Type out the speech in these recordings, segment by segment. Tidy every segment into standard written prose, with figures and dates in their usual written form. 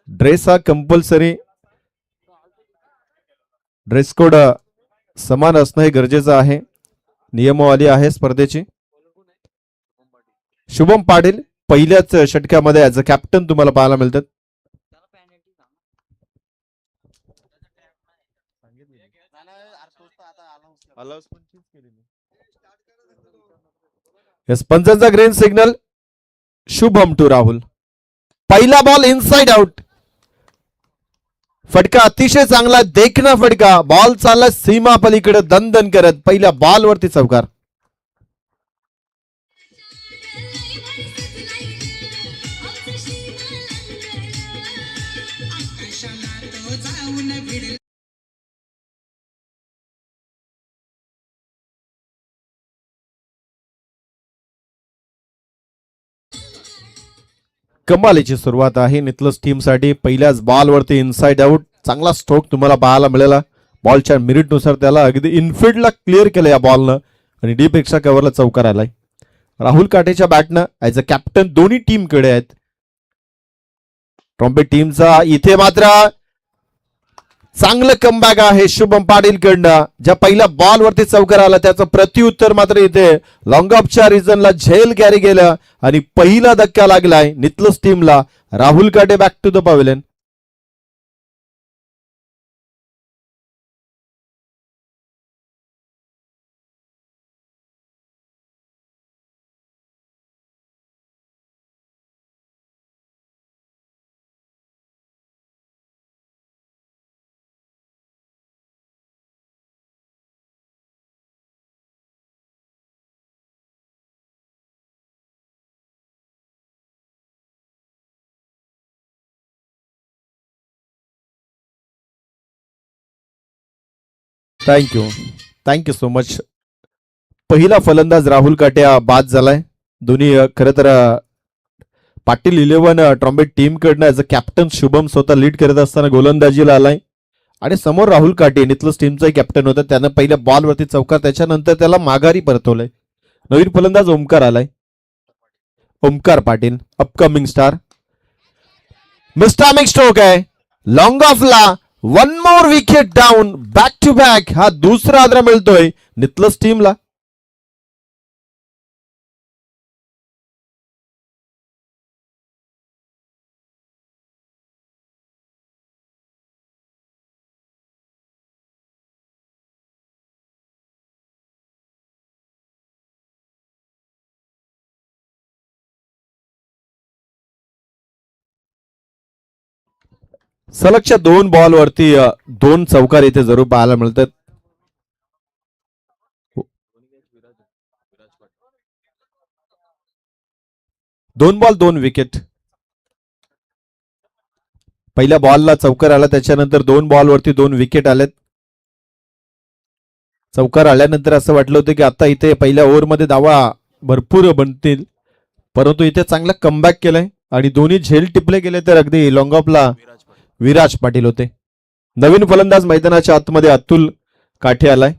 Dress हा compulsory, dress code समान असणं हे गरजेचं आहे. नियमावली आहे स्पर्धेची. शुभम पाटील पहिल्याच षटकामध्ये ऍज अ कॅप्टन तुम्हाला पाहायला मिळतात. पंचांचा green signal. Shubham to Rahul. पहिला बॉल इनसाइड आउट. फटका अतिशय चांगला, देखना फटका. बॉल चालला सीमा पलीकडे दणदण करत. पहिल्या बॉल वरती चौकार. कमालीची सुरुवात आहे नितलस टीम साठी. पहिल्याच बॉल वरती इनसाइड आउट. चांगला स्ट्रोक तुम्हाला पाहायला मिळाला. बॉलच्या मिनिट नुसार त्याला अगदी इनफिल्डला क्लिअर केलं या बॉलनं आणि डीप एक्स्ट्रा कव्हरला चौकार आलाय. राहुल काटेच्या बॅटनं ऍज अ कॅप्टन दोन्ही टीम कडे आहेत. ट्रॉम्पेट टीमचा इथे मात्र चांगलं कमबॅक आहे शुभम पाटील कडनं. ज्या पहिल्या बॉल वरती चौकार आला त्याचं प्रत्युत्तर मात्र इथे लॉंग ऑफच्या रिजनला झेल कॅरी केलं आणि पहिला धक्का लागलाय नितलस टीमला. Rahul Kate back to the pavilion. Thank you so much. पहिला फलंदाज राहुल काटे बाद झालाय. दोन्ही खरं तर पाटील 11 ट्रॉम्पेट टीम कडनं ऍज अ कॅप्टन शुभम स्वतः लीड करत असताना गोलंदाजीला आलाय आणि समोर राहुल काटे नितलस टीमचा कॅप्टन होता. त्यानं पहिल्या बॉल वरती चौकार, त्याच्यानंतर त्याला माघारी परतवलंय. नवीन फलंदाज ओमकार आलाय. Omkar Patil upcoming star. मिस्टामिक स्ट्रोक आहे लॉंग ऑफला. One more wicket down. Back to back हा दुसरा आदरा मिळतोय नितलस टीमला. सलगच्या 2 बॉल वरती 2 चौकार इथे जरूर पाहायला मिळतात. 2 बॉल 2 विकेट. पहिल्या बॉलला चौकार आला, त्याच्यानंतर 2 बॉल वरती 2 विकेट आलेत. चौकार आल्यानंतर असं वाटलं होतं की आता इथे पहिल्या ओव्हरमध्ये धावा भरपूर बनतील, परंतु इथे चांगला कमबॅक केलाय आणि दोन्ही झेल टिपले गेले तर अगदी लॉंग ऑफला विराज पाटील होते. नवीन फलंदाज मैदानाच्या आतमध्ये अतुल काठे आलाय.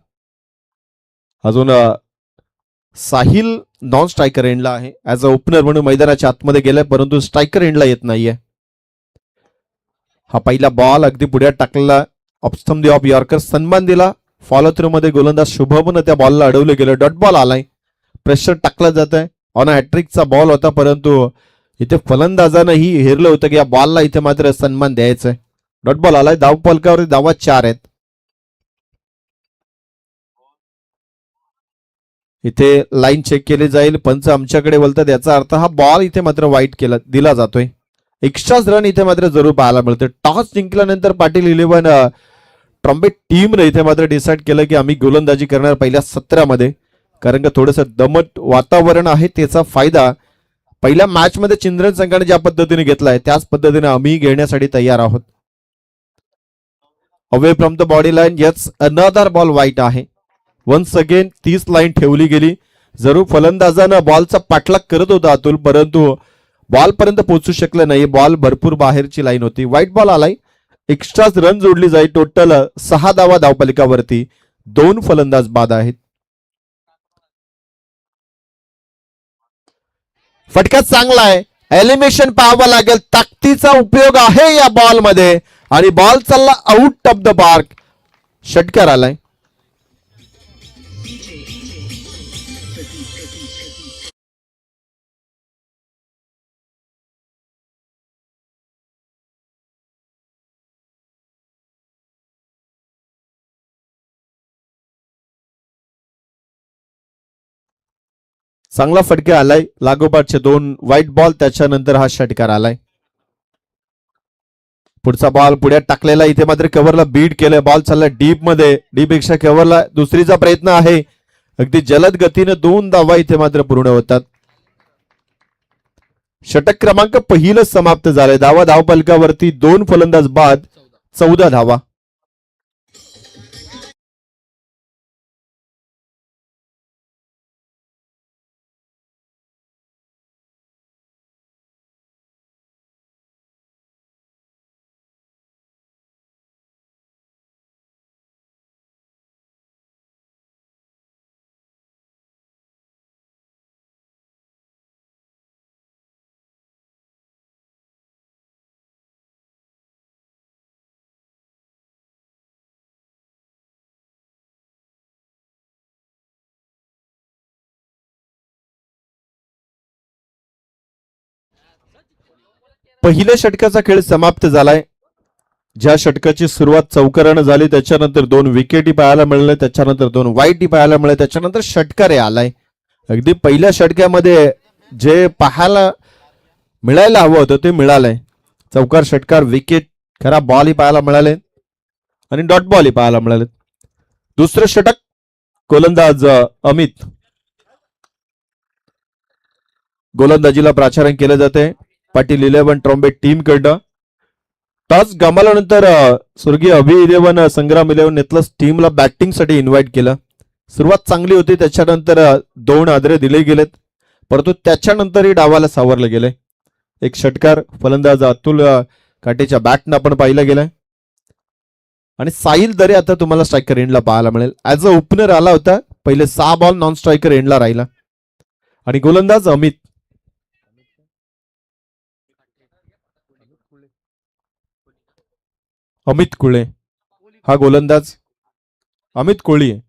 अजून साहिल नॉन स्ट्रायकर एंडला आहे. ऍज अ ओपनर म्हणून मैदानाच्या आतमध्ये गेलाय, परंतु स्ट्रायकर एंडला येत नाहीये. हा पहिला बॉल अगदी पुढे टाकलेला. ऑफ ऑफ यॉर्कर सन्मान दिला. फॉलो थ्रू मध्ये गोलंदाज शुभमनं त्या बॉलला अडवलं गेलं. डॉट बॉल आलाय. प्रेशर टाकलं जात आहे. ऑन हॅट्रिकचा बॉल होता, परंतु इथे फलंदाजानंही हेरलं होतं की या बॉलला इथे मात्र सन्मान द्यायचा आहे. डॉट बॉल आलाय. धाव फलकावरती धावा 4 आहेत. इथे लाईन चेक केली जाईल. पंच आमच्याकडे बोलतात, याचा अर्थ हा बॉल इथे मात्र वाईट केला दिला जातोय. एक्स्ट्राच रन इथे मात्र जरूर पाहायला मिळते. टॉस जिंकल्यानंतर पाटील 11 ट्रॉम्पेट टीमने इथे मात्र डिसाईड केलं की आम्ही गोलंदाजी करणार पहिल्या 17 मध्ये, कारण का थोडंसं दमट वातावरण आहे. त्याचा फायदा पहिल्या मॅच मध्ये चिंद्रन संघाने ज्या पद्धतीने घेतलाय त्याच पद्धतीने आम्ही घेण्यासाठी तयार आहोत. Away from the body line. Yes another ball wide आहे. वन्स अगेन 30 लाईन ठेवली गेली. जरूर फलंदाजानं बॉलचा पाठलाग करत होता अतुल, परंतु बॉल पर्यंत पोहोचू शकलं नाही. बॉल भरपूर बाहेरची लाईन होती. व्हाईट बॉल आलाय. एक्स्ट्राच रन जोडली जाईल. टोटल 6 धावा धावपलिकावरती. 2 फलंदाज बाद आहेत. फटका चांगला आहे. एलिमिनेशन पाहावं लागेल. ताकदीचा उपयोग आहे या बॉल मध्ये आणि बॉल चालला आउट ऑफ द पार्क. षटकार आलाय. चांगला फटका आलाय. लागोपाठचे 2 व्हाईट बॉल, त्याच्यानंतर हा षटकार आलाय. पुढचा बॉल पुढे टाकलेला, इथे मात्र कव्हरला बीट केलंय. बॉल चालला डीप मध्ये, डीप पेक्षा कव्हरला दुसरीचा प्रयत्न आहे. अगदी जलद गतीने 2 धावा इथे मात्र पूर्ण होतात. षटक क्रमांक पहिलं समाप्त झालंय. धावपलकावरती 2 फलंदाज बाद, 14 धावा. पहिल्या षटकाचा खेळ समाप्त झालाय. ज्या षटकाची सुरुवात चौकारानं झाली, त्याच्यानंतर 2 विकेटी पाहायला मिळाल्या, त्याच्यानंतर 2 वाईटी पाहायला मिळाले, त्याच्यानंतर षटकार आलाय. अगदी पहिल्या षटकामध्ये जे पाहायला मिळायला हवं होतं ते मिळालंय. चौकार, षटकार, विकेट, खरा बॉलही पाहायला मिळाले आणि डॉट बॉलही पाहायला मिळाले. दुसरं षटक गोलंदाज अमित. गोलंदाजीला प्राचार्य केले जाते पाटील 11 ट्रॉम्बेट टीम कडनं. टॉस गमावल्यानंतर स्वर्गीय अभि 11 संग्राम 11 नेतलस टीमला बॅटिंग साठी इन्व्हाइट केलं. सुरुवात चांगली होती, त्याच्यानंतर 2 आदरे दिले गेलेत, परंतु त्याच्यानंतरही डावाला सावरलं गेलंय. एक षटकार फलंदाज अतुल काटेच्या बॅटनं आपण पाहिलं गेलंय. आणि साहिल दरे आता तुम्हाला स्ट्रायकर एंडला पाहायला मिळेल. ऍज अ ओपनर आला होता. पहिले 6 बॉल नॉन स्ट्रायकर एंडला राहिला. आणि गोलंदाज अमित. अमित कुळे हा गोलंदाज. अमित कोळी आहे.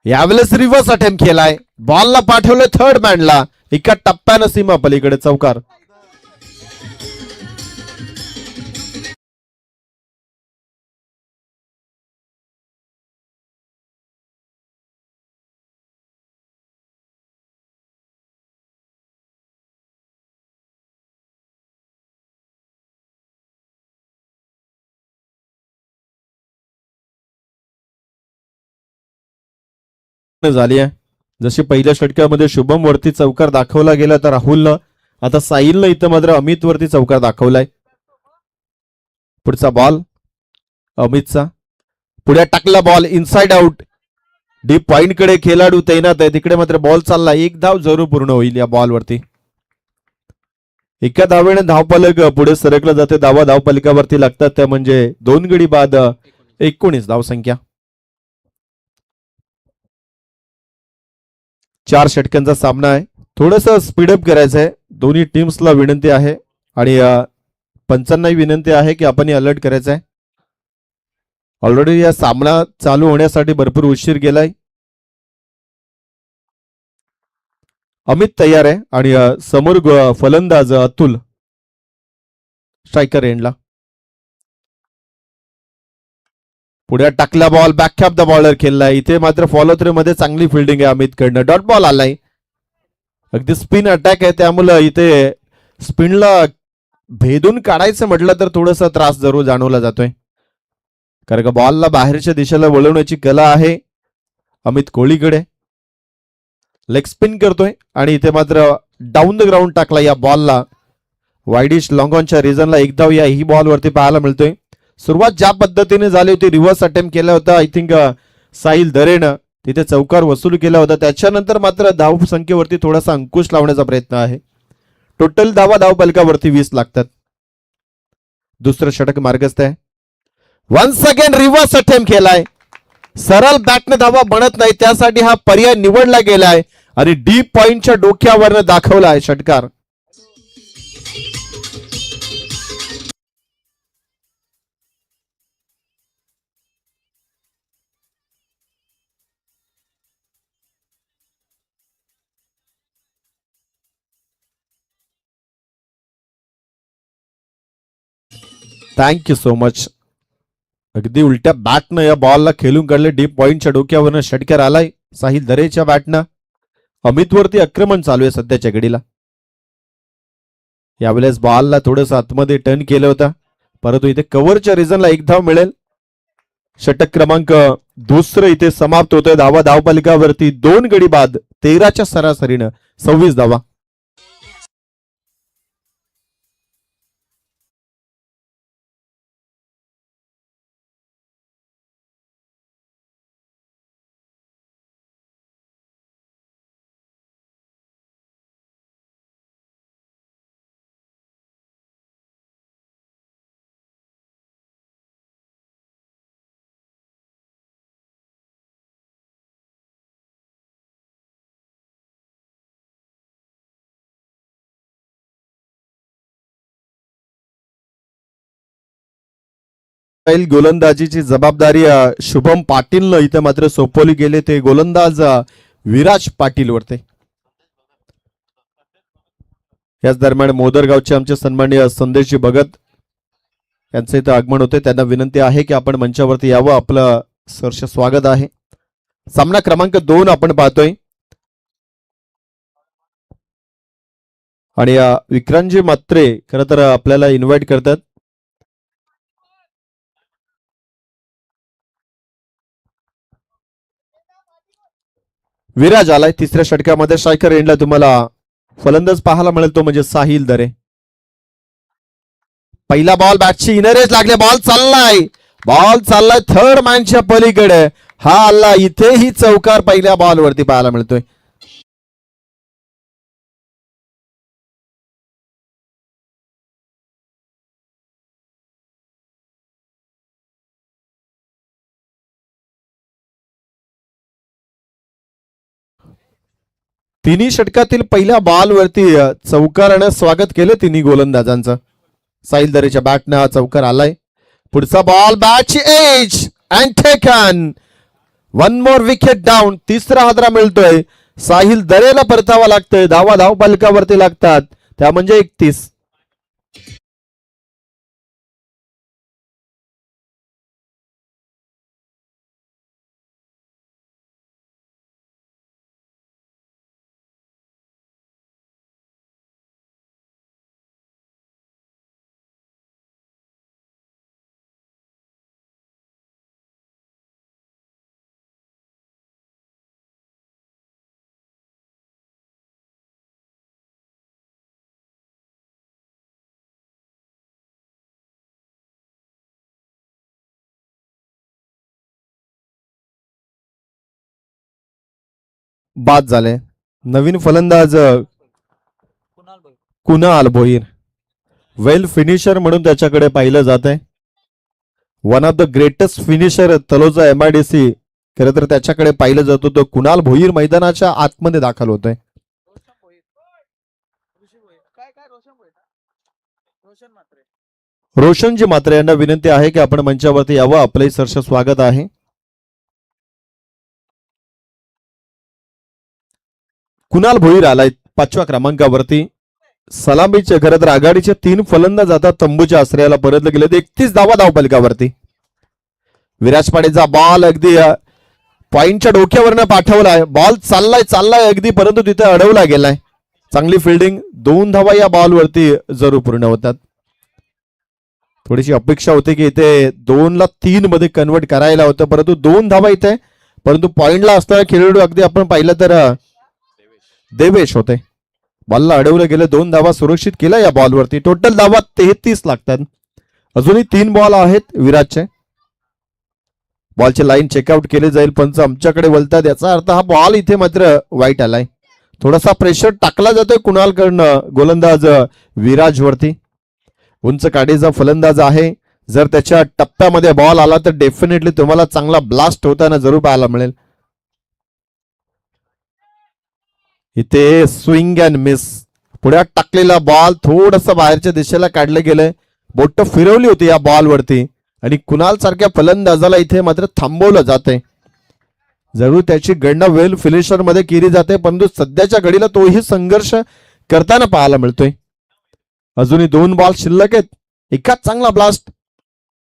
यावेळेस रिव्हर्स अटेम्प्ट केलाय. बॉलला पाठवलं थर्ड मॅनला. एका टप्प्यानं सीमा पलीकडे चौकार. झाली आहे. जशी पहिल्या षटकामध्ये शुभम वरती चौकार दाखवला गेला, तर राहुलनं आता साहिलनं इथं मात्र अमित वरती चौकार दाखवलाय. पुढचा बॉल अमितचा. पुढे टाकला ball inside out. Deep point कडे खेळाडू तैनात आहे, तिकडे मात्र बॉल चालला. 1 धाव जरूर पूर्ण होईल या बॉल वरती. एका धावेने धावफलक पुढे सरकलं जाते. धावफलकावरती लागतात त्या म्हणजे 2 गडी बाद 19 धावसंख्या. 4 षटकांचा सामना आहे. थोडस स्पीडअप करायचं आहे. दोन्ही टीम्सला विनंती आहे आणि पंचांनाही विनंती आहे की आपण अलर्ट करायचं आहे. ऑलरेडी या सामना चालू होण्यासाठी भरपूर उशीर गेलाय. अमित तयार आहे आणि समोर फलंदाज अतुल स्ट्रायकर एंडला. पुढे टाकला ball back of the bowler खेळलाय. इथे मात्र फॉलो थ्रू मध्ये चांगली फिल्डिंग आहे अमित कडनं. डॉट बॉल आलाय. अगदी स्पिन अटॅक आहे, त्यामुळे इथे स्पिनला भेदून काढायचं म्हटलं तर थोडासा त्रास जरूर जाणवला जातोय, कारण का बॉलला बाहेरच्या दिशेला वळवण्याची कला आहे अमित कोहलीकडे. लेग स्पिन करतोय आणि इथे मात्र डाऊन द ग्राउंड टाकला या बॉलला. वाईडिश लॉंग ऑनच्या रिझनला 1 धाव या ही बॉल वरती पाहायला मिळतोय. सुरुवात ज्या पद्धतीने झाली होती, रिव्हर्स अटेम्प्ट केला होता आय थिंक साहिल दरेनं, तिथे चौकार वसूल केला होता. त्याच्यानंतर मात्र धाव संख्येवरती थोडासा अंकुश लावण्याचा प्रयत्न आहे. टोटल धावपलकावरती 20 लागतात. दुसरं षटक मार्गस्थ आहे. वन्स अगेन रिव्हर्स अटेम्प्ट केलाय. सरळ बॅटने धावा बनत नाही, त्यासाठी हा पर्याय निवडला गेलाय आणि डीप पॉइंटच्या डोक्यावर दाखवलाय षटकार. Thank you so much. अगदी उलट्या बॅटनं या बॉलला खेळून काढले. डीप पॉइंटच्या डोक्यावरनं षटकार आलाय साहिल दरेच्या बॅटनं. अमितवरती आक्रमण चालू आहे सध्याच्या घडीला. यावेळेस बॉलला थोडस आतमध्ये टर्न केलं होतं, परंतु इथे कव्हरच्या रिझनला एक धाव मिळेल. षटक क्रमांक दुसरं इथे समाप्त होतोय. धावा धावपलकावरती 2 गडी बाद, 13च्या सरासरीनं 26 धावा. गोलंदाजीची जबाबदारी शुभम पाटीलनं इथे मात्र सोपवली गेले. ते गोलंदाज विराज पाटील वरते. याच दरम्यान मोदरगावचे आमचे सन्माननीय संदेशजी भगत यांचं इथं आगमन होते. त्यांना विनंती आहे की आपण मंचावरती यावं. आपलं सहर्ष स्वागत आहे. सामना क्रमांक 2 आपण पाहतोय आणि विक्रांतजी मात्रे खरं तर आपल्याला इन्व्हाइट करतात. विराज आलाय तिसऱ्या षटकामध्ये. स्ट्रायकर एंडला तुम्हाला फलंदाज पाहायला मिळेल, तो म्हणजे साहिल दरे. पहिला बॉल बॅटची इनरेज लागले. बॉल चाललाय थर्ड मॅनच्या पलीकडे. हा अल्ला इथेही चौकार पहिल्या बॉल वरती पाहायला मिळतोय. तिन्ही षटकातील पहिल्या बॉल वरती चौकारानं स्वागत केलं तिन्ही गोलंदाजांचं. साहिल दरेच्या बॅटनं हा चौकार आलाय. पुढचा बॉल बॅटची edge and taken. 1 more wicket down. तिसरा हादरा मिळतोय. साहिल दरेला परतावा लागतोय. धावा धाव पलकावरती लागतात, त्या म्हणजे 31. बाद झाले. नवीन फलंदाज कुणाल भोईर, वेल फिनिशर म्हणून त्याच्याकडे पाहिलं जात आहे. One of the greatest finisher Taloja MIDC खरं तर त्याच्याकडे पाहिलं जातो. तो कुणाल भोईर मैदानाच्या आतमध्ये दाखल होतोय. रोशनजी मात्रे यांना विनंती आहे की आपण मंचावरती यावं. आपलंही सहर्ष स्वागत आहे. कुणाल भोईर आलाय 5व्या क्रमांकावरती. सलामीचे खरं तर आघाडीचे 3 फलंदाज आता तंबूच्या आश्रयाला परतले गेले. 31 धावा धावपलकावरती. विराज पाडेचा बॉल अगदी पॉइंटच्या डोक्यावरनं पाठवलाय. बॉल चाललाय अगदी, परंतु तिथे अडवला गेलाय. चांगली फिल्डिंग. 2 धावा या बॉलवरती जरूर पूर्ण होतात. थोडीशी अपेक्षा होती की इथे 2 ला 3 मध्ये कन्वर्ट करायला होतं, परंतु 2 धावा इथे, परंतु पॉइंटला असताना खेळाडू अगदी आपण पाहिलं तर देवेश होते. बॉलला अडवलं गेलं. 2 धावा सुरक्षित केल्या या बॉलवरती. टोटल धावा 33 लागतात. अजूनही 3 बॉल आहेत विराजचे. बॉलचे लाईन चेकआउट केले जाईल. पंच आमच्याकडे वळतात, याचा अर्थ हा बॉल इथे मात्र वाईट आलाय. थोडासा प्रेशर टाकला जातोय कुणालकडनं गोलंदाज विराज वरती. उंच काडीचा फलंदाज आहे. जर त्याच्या टप्प्यामध्ये बॉल आला तर डेफिनेटली तुम्हाला चांगला ब्लास्ट होताना जरूर पाहायला मिळेल. इथे स्विंग अँड मिस, पुढ्यात टाकलेला बॉल थोडस बाहेरच्या दिशेला काढलं गेलंय. बोट फिरवली होती या बॉल वरती आणि कुणाल सारख्या फलंदाजाला इथे मात्र थांबवलं जाते. जरूर त्याची गणना वेल फिनिशर मध्ये केली जाते, परंतु सध्याच्या घडीला तोही संघर्ष करताना पाहायला मिळतोय. अजूनही 2 बॉल शिल्लक आहेत. एकाच चांगला ब्लास्ट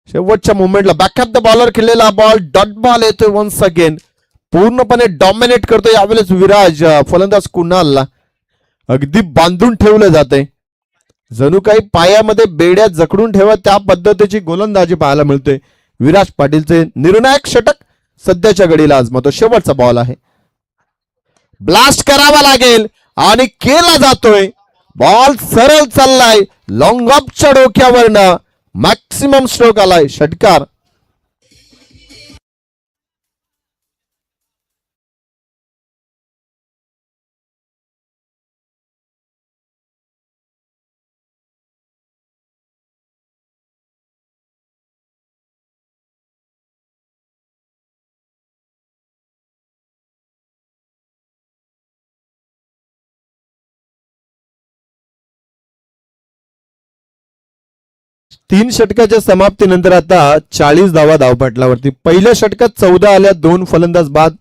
शेवटच्या मुवमेंटला बॅकअप द बॉलर खेळलेला बॉल डॉट बॉल येतोय वन्स अगेन. पूर्णपणे डॉमिनेट करतोय यावेळेस विराज. फलंदाज कुणालला अगदी बांधून ठेवलं जाते, जणू काही पायामध्ये बेड्या जकडून ठेवत त्या पद्धतीची गोलंदाजी पाहायला मिळते. विराज पाटीलचे निर्णायक षटक सध्याच्या घडीला आजमावतो. शेवटचा बॉल आहे, ब्लास्ट करावा लागेल आणि केला जातोय. बॉल सरळ चाललाय, लॉंग ऑफच्या डोक्यावरनं मॅक्सिमम स्ट्रोक आलाय. षटकार. तीन षटकाच्या समाप्तीनंतर आता 40 धावा धावपटलावरती. पहिल्या षटकात 14 आल्या, 2 फलंदाज बाद.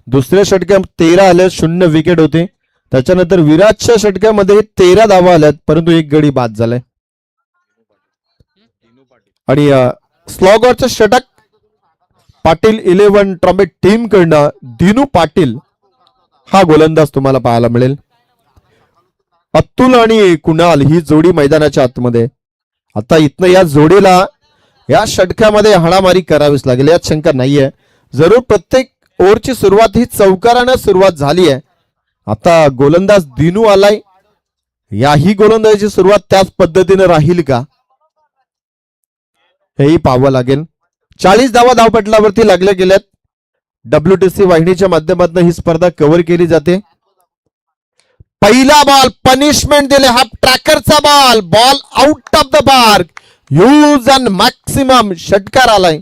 दुसऱ्या षटकात 13 आल्या, 0 विकेट होते. त्याच्यानंतर विराटच्या षटकामध्ये 13 धावा आल्यात, परंतु 1 गडी बाद झालाय. आणि स्लॉगरचं षटक पाटील 11 ट्रॉम्बे टीम कडनं दिनू पाटील हा गोलंदाज तुम्हाला पाहायला मिळेल. अतुल आणि कुणाल ही जोडी मैदानाच्या आतमध्ये. आता इथनं या जोडीला या षटकामध्ये हाणामारी करावीच लागेल, यात शंका नाहीये. जरूर प्रत्येक ओव्हरची सुरुवात ही चौकारानं सुरुवात झाली आहे. आता गोलंदाज दिनू आलाय, याही गोलंदाजीची सुरुवात त्याच पद्धतीने राहील का हेही पाहावं लागेल. 40 धावा धावपटलावरती लागल्या गेल्यात. WTC वाहिनीच्या माध्यमातून ही स्पर्धा कव्हर केली जाते. पहिला बॉल पनिशमेंट दिले, हा ट्रॅकरचा ball, ball out of the park, huge and maximum. षटकार आलाय.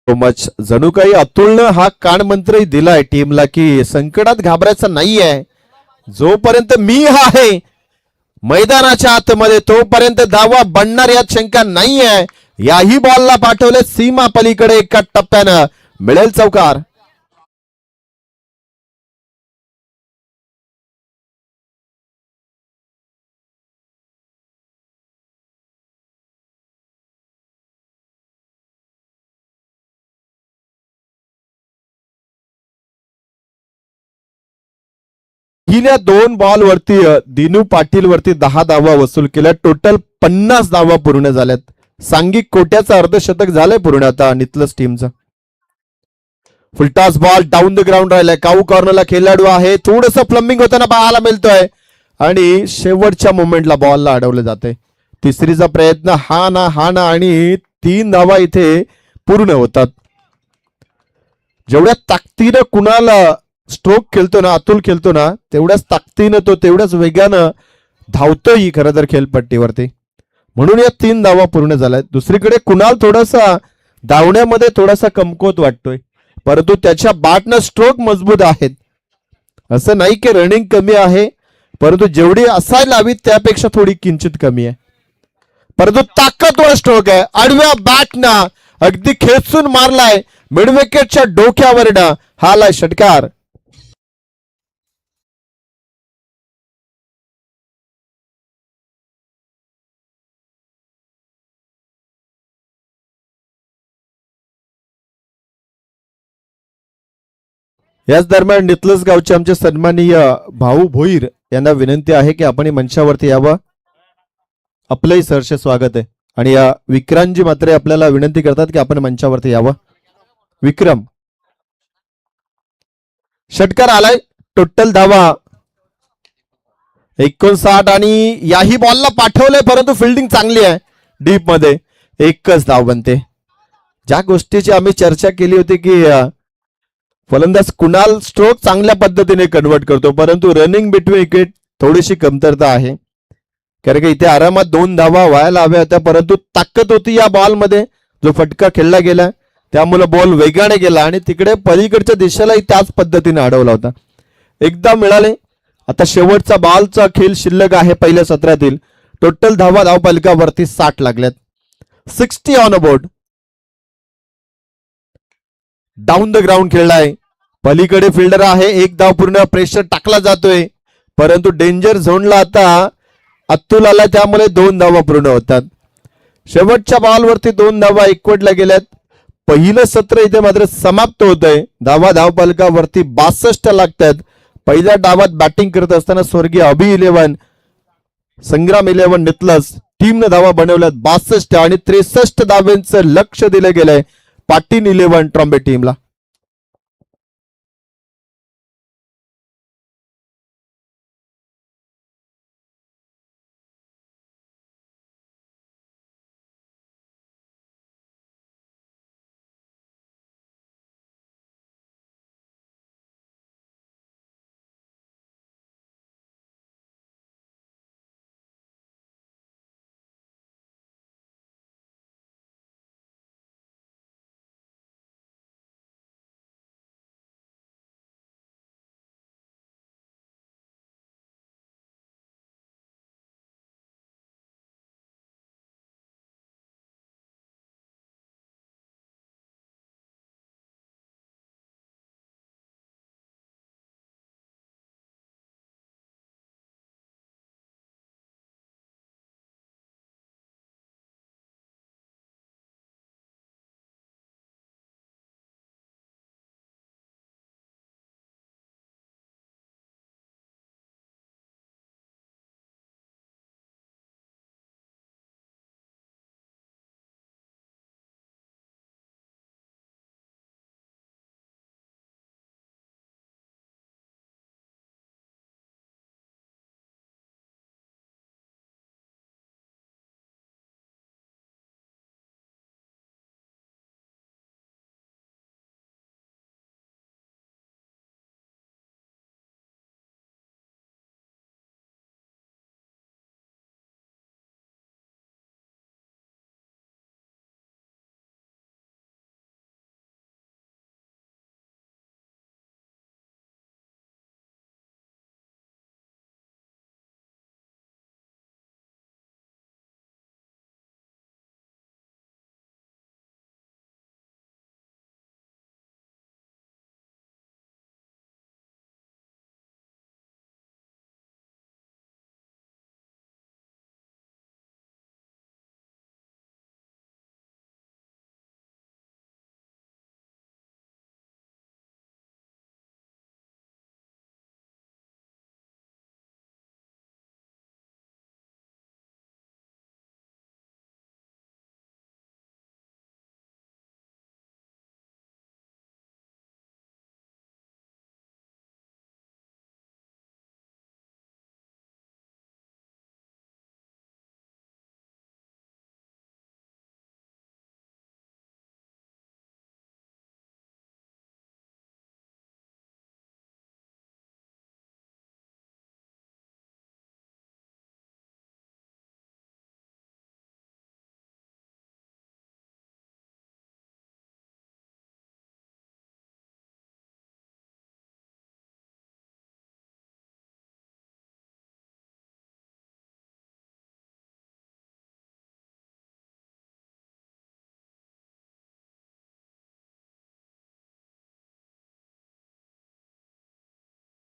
So much. जणू काही अतुलनं हा कान मंत्रही दिलाय टीमला की संकटात घाबरायचं नाहीये. जोपर्यंत मी आहे मैदानाच्या आतमध्ये तोपर्यंत धावा बनणार यात शंका नाहीये. याही बॉलला पाठवले सीमा पलीकडे, एका टप्प्यानं मिळेल चौकार. पहिल्या 2 बॉल वरती दिनू पाटील वरती 10 धावा वसूल केल्या. टोटल 50 धावा पूर्ण झाल्यात. सांघिक कोट्याचं अर्धशतक झालंय पूर्ण आता नितलस टीमचं. Full toss ball down the ground राहिलाय. काऊ कॉर्नरला खेळाडू आहे, थोडस फ्लमिंग होताना पाहायला मिळतोय आणि शेवटच्या मोमेंटला बॉलला अडवलं जाते. तिसरीचा प्रयत्न हा ना आणि 3 धावा इथे पूर्ण होतात. जेवढ्या ताकदीनं कुणाला स्ट्रोक खेळतो ना, अतुल खेळतो ना, तेवढ्याच ताकदीनं तो तेवढ्याच वेगानं धावतोय खरं तर खेळपट्टीवरती. म्हणून या 3 धावा पूर्ण झाल्यात. दुसरीकडे कुणाल थोडासा धावण्यामध्ये थोडासा कमकुवत वाटतोय, परंतु त्याच्या बॅटनं स्ट्रोक मजबूत आहेत. असं नाही की रनिंग कमी आहे, परंतु जेवढी असायला हवी त्यापेक्षा थोडी किंचित कमी आहे. परंतु ताकदवर स्ट्रोक आहे. आडव्या बॅटनं अगदी खेचून मारलाय, मिड विकेटच्या डोक्यावरनं हा आलाय षटकार. याच दरम्यान नितलस गावचे आमचे सन्माननीय भाऊ भोईर यांना विनंती आहे की आपण मंचावरती यावं. आपलंही सहर्ष स्वागत आहे. आणि या विक्रांतजी मात्र आपल्याला विनंती करतात की आपण मंचावरती यावं. विक्रम. षटकार आलाय. टोटल धावा 59 आणि याही बॉलला पाठवलंय परंतु फिल्डिंग चांगली आहे डीप मध्ये. एकच धाव बनते. ज्या गोष्टीची आम्ही चर्चा केली होती की फलंदाज कुणाल स्ट्रोक चांगल्या पद्धतीने कन्वर्ट करतो परंतु रनिंग बिटवीन विकेट थोडीशी कमतरता आहे. कारण की इथे आरामात 2 धावा व्हायला हव्या होत्या परंतु ताकद होती या बॉलमध्ये जो फटका खेळला गेला त्यामुळे बॉल वेगाने गेला आणि तिकडे पलीकडच्या दिशेलाही त्याच पद्धतीने अडवला होता. एकदा मिळाले. आता शेवटचा बॉलचा खेळ शिल्लक आहे पहिल्या सत्रातील. टोटल धावा धावफलकावरती 60 लागल्यात. 60 on a board. Down the ground खेळलाय. पलीकडे फिल्डर आहे. एक धाव पूर्ण प्रेशर टाकला जातोय परंतु डेंजर झोनला आता अतुल आला त्यामुळे 2 धावा पूर्ण होतात. शेवटच्या बॉलवरती 2 धावा एकवटल्या गेल्यात. पहिलं सत्र इथे मात्र समाप्त होत आहे. धावफलकावरती 62 लागतात. पहिल्या डावात बॅटिंग करत असताना स्वर्गीय अभि 11 संग्राम 11 नितलस टीमने धावा बनवल्यात 62 आणि 63 धावांचं लक्ष दिलं गेलंय पाटील 11 ट्रॉम्बे टीमला.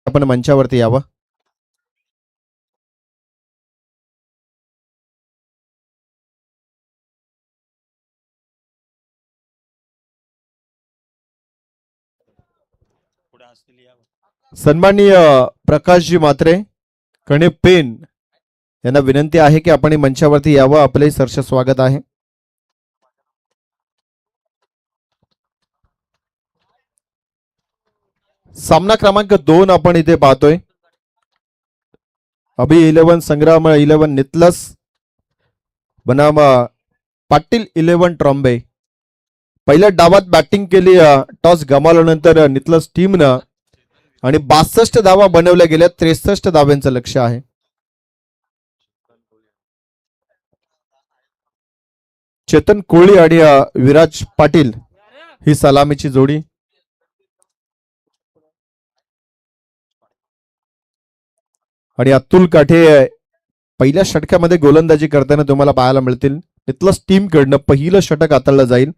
आपण मंचावरती यावं. सन्माननीय प्रकाशजी म्हात्रे कणे पेन यांना विनंती आहे की आपण मंचावरती यावं. आपले सहर्ष स्वागत आहे. सामना क्रमांक 2 आपण इथे पाहतोय. अभि 11 संग्राम 11 नितलस बनाम पाटील 11 ट्रॉम्बे. पहिल्या डावात बॅटिंग केली, टॉस गमावल्यानंतर नितलस टीमनं आणि 62 धावा बनवल्या गेल्या. 63 धाव्यांचं लक्ष आहे. चेतन कोळी आणि विराज पाटील ही सलामीची जोडी. आणि अतुल काठे पहिल्या षटकामध्ये गोलंदाजी करताना तुम्हाला पाहायला मिळतील. नितलस टीम कडनं पहिलं षटक हाताळलं जाईल.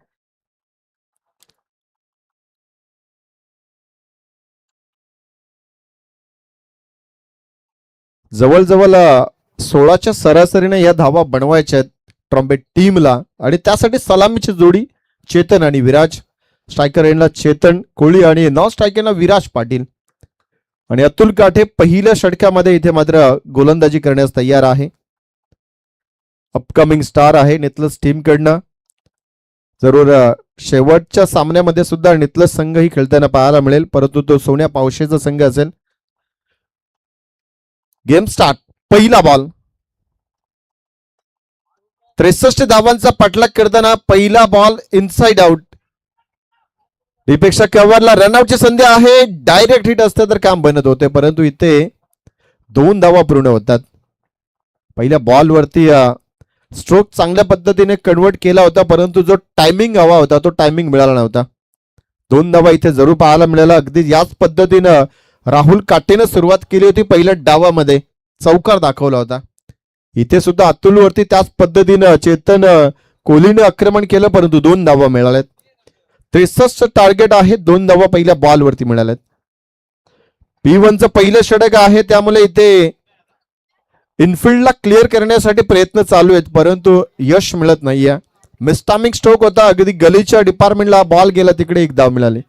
जवळजवळ 16च्या सरासरीने या धावा बनवायच्या आहेत ट्रॉम्बे टीमला आणि त्यासाठी सलामीची जोडी चेतन आणि विराज. स्ट्रायकर एंडला चेतन कोळी आणि नॉन स्ट्रायकरला विराज पाटील. आणि अतुल काठे पहिल्या षटकामध्ये इथे मात्र गोलंदाजी करण्यास तयार आहे. अपकमिंग स्टार आहे नितलस टीम कडनं. जरूर शेवटच्या सामन्यामध्ये सुद्धा नितलस संघ ही खेळताना पाहायला मिळेल, परंतु तो सोन्या पावशेचा संघ असेल. Game start. पहिला बॉल. 63 धावांचा पाठलाग करताना पहिला बॉल इनसाइड आउट. दीपेक्षा कव्हरला रनआउटची संधी आहे. डायरेक्ट हिट असते तर काम बनत होते, परंतु इथे 2 धावा पूर्ण होतात. पहिल्या बॉलवरती स्ट्रोक चांगल्या पद्धतीने कन्वर्ट केला होता, परंतु जो टायमिंग हवा होता तो टायमिंग मिळाला नव्हता. 2 धावा इथे जरूर पाहायला मिळाला. अगदी याच पद्धतीनं राहुल काटेनं सुरुवात केली होती. पहिल्या डावामध्ये चौकार दाखवला होता. इथे सुद्धा अतुल वरती त्याच पद्धतीनं चेतन कोहलीने आक्रमण केलं, परंतु 2 धावा मिळाल्यात. 63 टार्गेट आहे. 2 धावा पहिल्या बॉलवरती मिळाल्यात. P1चं पहिलं षटक आहे, त्यामुळे इथे इनफिल्डला क्लिअर करण्यासाठी प्रयत्न चालू आहेत, परंतु यश मिळत नाहीये. मिस्टामिंग स्ट्रोक होता. अगदी गलीच्या डिपार्टमेंटला बॉल गेला, तिकडे 1 धाव मिळाली.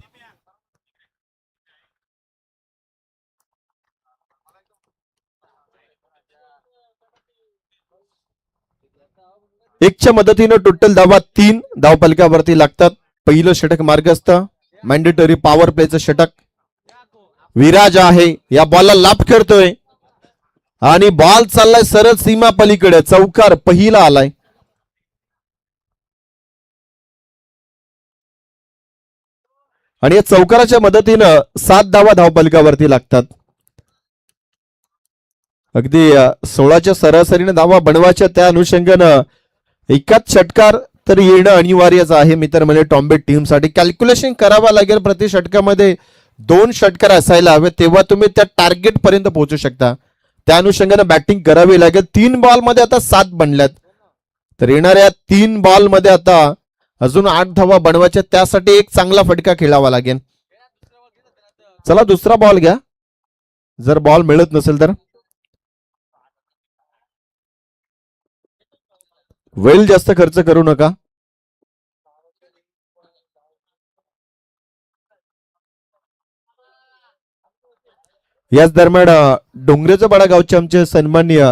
एकच्या मदतीनं टोटल धावा 3 धावफलकावरती लागतात. पहिलं षटक मार्गस्थ. मॅन्डेटरी पॉवर प्लेचं षटक. विराज आहे, या बॉलला लाभ करतोय आणि बॉल चाललाय सरळ सीमा पलीकडे. चौकार पहिला आलाय. आणि या चौकाराच्या मदतीनं 7 धावा धावफलकावरती लागतात. अगदी 16च्या सरासरीने धावा बनवायच्या, त्या अनुषंगानं एकाच षटकार तर येणं अनिवार्यच आहे मित्र म्हणजे ट्रॉम्बे टीमसाठी. कॅल्क्युलेशन करावं लागेल. प्रति षटकामध्ये 2 षटकार असायला हवे, तेव्हा तुम्ही त्या टार्गेट पर्यंत पोहोचू शकता. त्या अनुषंगानं बॅटिंग करावी लागेल. 3 बॉलमध्ये आता 7 बनल्यात, तर येणाऱ्या 3 बॉलमध्ये आता अजून 8 धावा बनवायच्या. त्यासाठी एक चांगला फटका खेळावा लागेल. चला दुसरा बॉल घ्या, जर बॉल मिळत नसेल तर. वेळ जास्त खर्च करू नका. याच दरम्यान डोंगरेचं बडा गावचे आमचे सन्माननीय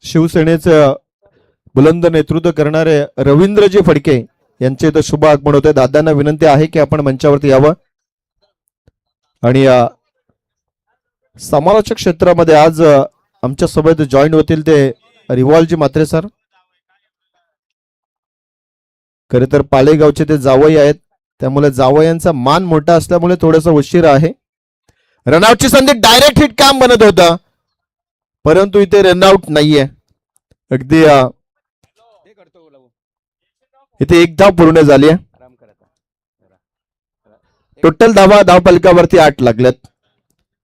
शिवसेनेचं बुलंद नेतृत्व करणारे रवींद्रजी फडके यांचे इथं शुभ आगमन होते. दादांना विनंती आहे की आपण मंचावरती यावं. आणि समालोचक क्षेत्रामध्ये आज आमच्या सोबत जॉईन होतील ते रिवॉल्जी म्हात्रे सर. खरे तर पालेगावचे ते जावई आहेत, त्यामुळे जावयांचा मान मोठा असल्यामुळे थोडासा उशीर आहे. रनआउटची संधी. डायरेक्ट हिट काम बनत होतं, परंतु इथे रनआउट नाहीये. अगदी इथे 1 धाव पूर्ण झाली आहे. टोटल धावा धावफलकावरती 8 लागल्यात.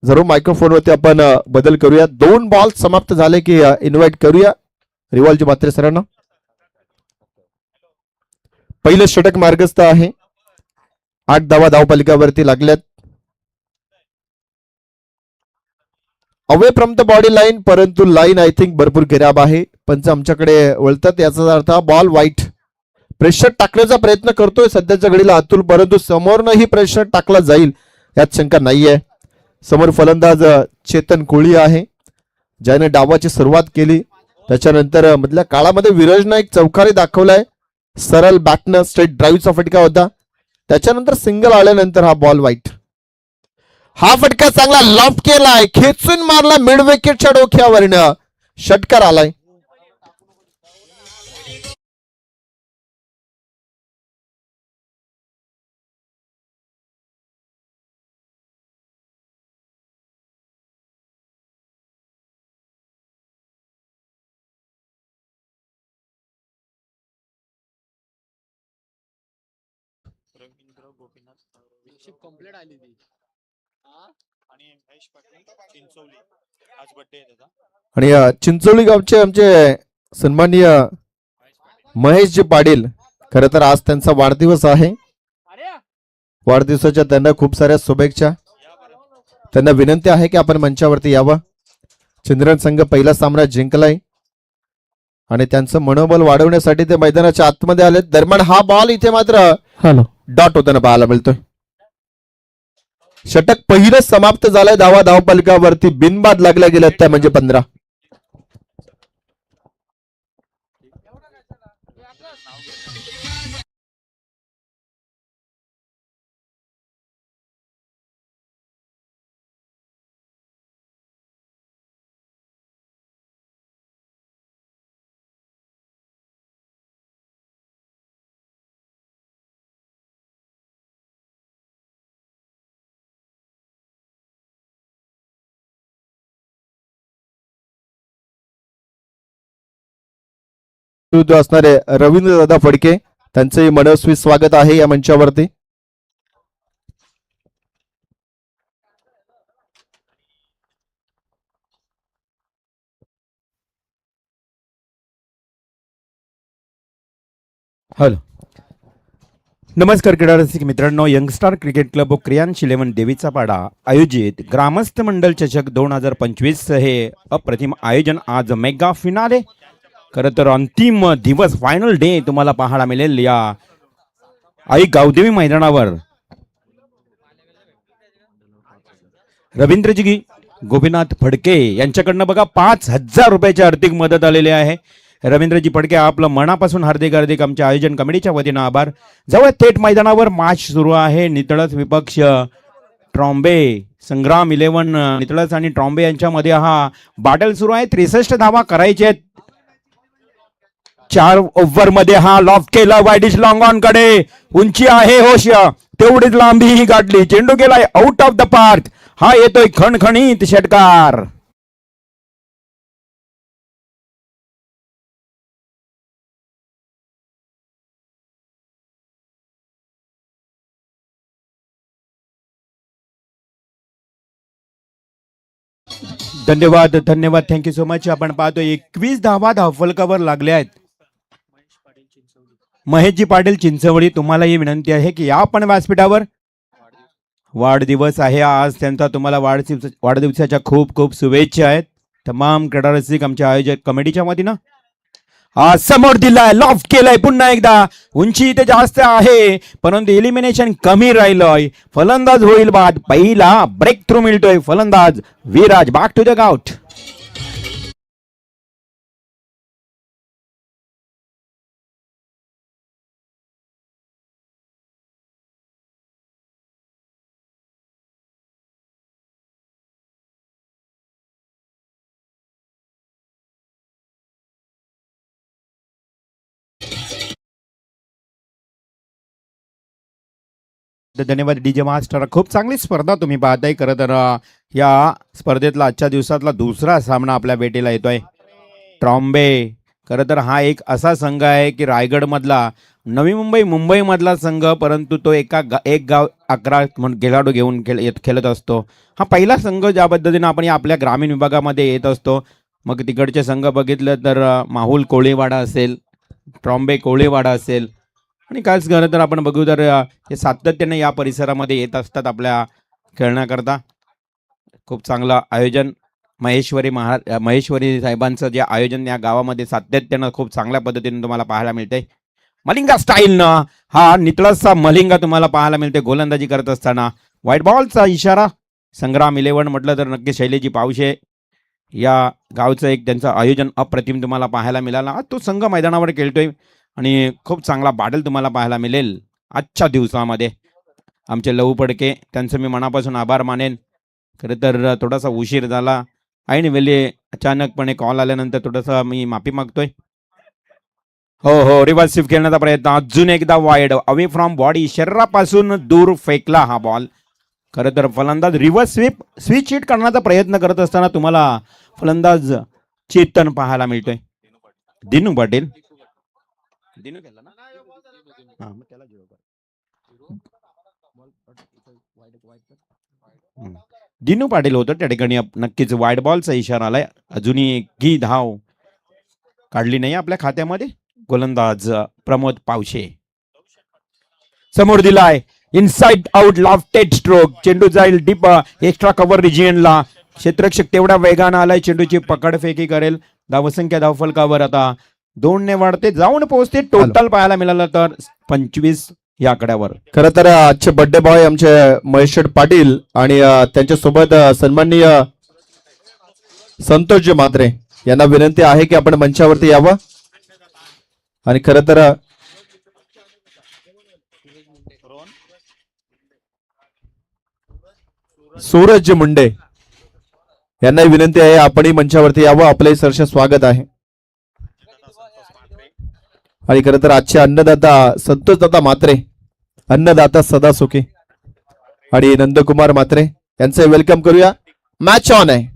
जरूर मायक्रोफोनवरती आपण बदल करूया. 2 बॉल समाप्त झाले की इन्व्हाइट करूया रिवॉल्जी म्हात्रे सरांना. पहिलं षटक मार्गस्थ आहे. 8 धावा धावफलकावरती लागल्यात. Away from the body line, परंतु लाईन आय थिंक भरपूर खराब आहे. पंच आमच्याकडे वळतात, याचा अर्थ बॉल वाईट. प्रेशर टाकण्याचा प्रयत्न करतोय सध्याच्या घडीला अतुल, परंतु समोरनंही प्रेशर टाकला जाईल यात शंका नाहीये. समोर फलंदाज चेतन कोळी आहे, ज्याने डावाची सुरुवात केली. त्याच्यानंतर मधल्या काळामध्ये विराजनं एक चौकारी दाखवलाय. सरळ बॅटनं स्ट्रेट ड्राईव्हचा फटका होता. त्याच्यानंतर सिंगल आल्यानंतर हा बॉल वाईट. हा फटका चांगला लॉफ्ट केलाय, खेचून मारला मिड विकेटच्या डोक्यावरनं. षटकार आलाय. आणि चिंचोली गावचे आमचे सन्माननीय महेशजी पाटील, खर तर आज त्यांचा वाढदिवस आहे. वाढदिवसाच्या त्यांना खूप साऱ्या शुभेच्छा. त्यांना विनंती आहे की आपण मंचावरती यावं. चंद्रन संघ पहिला सामना जिंकलाय आणि त्यांचं मनोबल वाढवण्यासाठी ते मैदानाच्या आतमध्ये आले. दरम्यान हा बॉल इथे मात्र डॉट होताना पाहायला मिळतोय. षटक पहिलं समाप्त झालंय. धावा धावपलकावरती बिनबाद लागल्या गेल्या त्या म्हणजे 15. असणारे रवींद्र दादा फडके, त्यांचे मनस्वी स्वागत आहे या मंचावरती. हॅलो, नमस्कार क्रीडा रसिक मित्रांनो. Youngster cricket club of Kriyansh 11 देवीचा पाडा आयोजित ग्रामस्थ मंडल चषक 2025 हे अप्रतिम आयोजन. आज मेगा फिनाले, खरं तर अंतिम दिवस, फायनल डे तुम्हाला पाहायला मिळेल या आई गावदेवी मैदानावर. रवींद्रजी गोपीनाथ फडके यांच्याकडनं बघा 5,000 रुपयाची आर्थिक मदत आलेली आहे. रवींद्रजी फडके, आपलं मनापासून हार्दिक हार्दिक आमच्या आयोजन कमिटीच्या वतीनं आभार. जवळ थेट मैदानावर मॅच सुरू आहे. नितळस विपक्ष ट्रॉम्बे, संग्राम 11 नितळस आणि ट्रॉम्बे यांच्यामध्ये हा बॅटल सुरू आहे. 63 धावा करायचे आहेत 4 ओव्हर मध्ये. हा लॉफ्ट केला वाईडिश लॉंग ऑन कडे, उंची आहे होश, तेवढीच लांबी ही गाठली, चेंडू गेलाय आउट ऑफ द पार्क. हा येतोय खणखणीत षटकार. धन्यवाद धन्यवाद, थँक्यू सो मच. आपण पाहतो 21 धावा धावफलकावर लागल्या आहेत. महेशजी पाटील चिंचवडी, तुम्हाला ही विनंती आहे की या आपण व्यासपीठावर. वाढदिवस आहे आज त्यांचा. तुम्हाला वाढदिवसाच्या खूप खूप शुभेच्छा आहेत तमाम क्रीडा रसिक आमच्या आयोजक कमिटीच्या वतीनं. समोर दिलाय, लॉफ्ट केलाय पुन्हा एकदा, उंची इथे जास्त आहे परंतु एलिमिनेशन कमी राहिलंय. फलंदाज होईल बाद. पहिला ब्रेक थ्रू मिळतोय. फलंदाज Viraj back to the out. धन्यवाद डीजे मास्टर. खूप चांगली स्पर्धा तुम्ही पाहताय. खरं तर या स्पर्धेतला आजच्या दिवसातला दुसरा सामना आपल्या भेटीला येतोय. ट्रॉम्बे, खरं तर हा एक असा संघ आहे की रायगड मधला, नवी मुंबई मधला संघ, परंतु तो एक गाव 11 खेळाडू घेऊन खेळत असतो. हा पहिला संघ ज्या पद्धतीने आपण आपल्या ग्रामीण विभागामध्ये येत असतो. मग तिकडचे संघ बघितलं तर माहुल कोळीवाडा असेल, ट्रॉम्बे कोळीवाडा असेल, आणि कालच खरं तर आपण बघू तर हे सातत्याने या परिसरामध्ये येत असतात आपल्या खेळण्याकरता. खूप चांगलं आयोजन महेश्वरी साहेबांचं जे आयोजन या गावामध्ये सातत्यानं खूप चांगल्या पद्धतीने तुम्हाला पाहायला मिळते. मलिंगा स्टाईलनं हा नितळसचा मलिंगा तुम्हाला पाहायला मिळते गोलंदाजी करत असताना. व्हाईट बॉलचा इशारा. संग्राम 11 म्हटलं तर नक्की शैलेजी पावशे या गावचं एक त्यांचं आयोजन अप्रतिम तुम्हाला पाहायला मिळाला. तो संघ मैदानावर खेळतोय आणि खूप चांगला बॅटल तुम्हाला पाहायला मिळेल आजच्या दिवसामध्ये. आमचे लहू फडके, त्यांचं मी मनापासून आभार मानेन. खरं तर थोडासा उशीर झाला ऐन वेळी अचानकपणे कॉल आल्यानंतर थोडंसं मी माफी मागतोय. हो रिव्हर्सिव्ह खेळण्याचा प्रयत्न अजून एकदा वाईड अवे फ्रॉम बॉडी, शरीरापासून दूर फेकला हा बॉल. खरं तर फलंदाज रिव्हर्स स्विच हिट करण्याचा प्रयत्न करत असताना तुम्हाला फलंदाज चेतन पाहायला मिळतोय. दिनू पाटील दिनू केला ना? हा, मग त्याला zero कर. दिनू पाटील होतं त्या ठिकाणी. नक्कीच वाईड बॉलचा इशारा आलाय. अजूनही एकही धाव काढली नाही आपल्या खात्यामध्ये. गोलंदाज प्रमोद पावशे समोर दिलाय इनसाइड आउट लॉफ्टेड स्ट्रोक. चेंडू जाईल डीप एक्स्ट्रा कव्हर रिजियनला. क्षेत्ररक्षक तेवढ्या वेगानं आलाय. चेंडूची पकडफेकी करेल. धावसंख्या धावफलकावर आता 2 ने वाढते, जाऊन पोहोचते. टोटल पाहायला मिळालं तर 25 या आकड्यावर. खरं तर आजचे बर्थडे बॉय आमचे महेश पाटील आणि त्यांच्यासोबत सन्माननीय संतोषजी म्हात्रे यांना विनंती आहे की आपण मंचावरती यावं. आणि खरं तर सूरज मुंडे यांनाही विनंती आहे आपणही मंचावरती यावं. आपलंही सहर्ष स्वागत आहे. आणि खरं तर आजचे अन्नदाता संतोषदाता म्हात्रे, अन्नदाता सदा सुखी, आणि नंदकुमार म्हात्रे यांचं वेलकम करूया. मॅच ऑन आहे.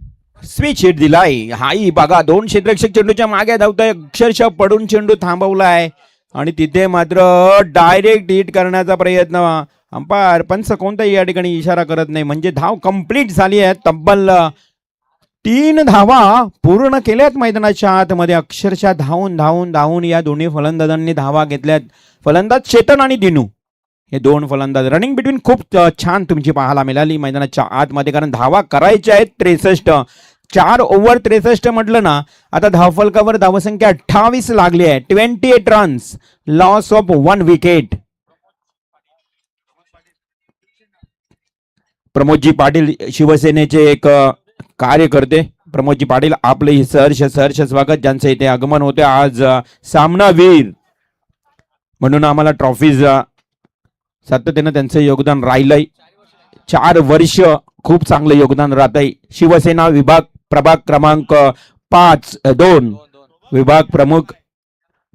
स्विच हिट दिलाय. हाई बघा 2 क्षेत्ररक्षक चेंडूच्या मागे धावताय. अक्षरशः पडून चेंडू थांबवलाय आणि तिथे मात्र डायरेक्ट हिट करण्याचा प्रयत्न. अंपायर पंच कोणताही या ठिकाणी इशारा करत नाही. म्हणजे धाव कंप्लीट झाली आहे. तब्बल 3 धावा पूर्ण केल्यात मैदानाच्या आतमध्ये. अक्षरशः धावून या दोन्ही फलंदाजांनी धावा घेतल्यात. फलंदाज चेतन आणि दिनू हे 2 फलंदाज. रनिंग बिटवीन खूप छान तुमची पाहायला मिळाली मैदानाच्या आतमध्ये. कारण धावा करायच्या आहेत 63. 4 ओव्हर 63 म्हटलं ना. आता धावफलकावर धावसंख्या 28 लागली आहे. 28 runs, loss of 1 wicket. Pramod ji Patil शिवसेनेचे एक कार्यकर्ते. प्रमोदजी पाटील आपले सहर्ष स्वागत. ज्यांचं इथे आगमन होते आज सामनावीर म्हणून आम्हाला ट्रॉफीज सातत्यानं त्यांचं योगदान राहिलंय. 4 वर्ष खूप चांगलं योगदान राहतंय. शिवसेना विभाग प्रभाग क्रमांक 5-2 विभाग प्रमुख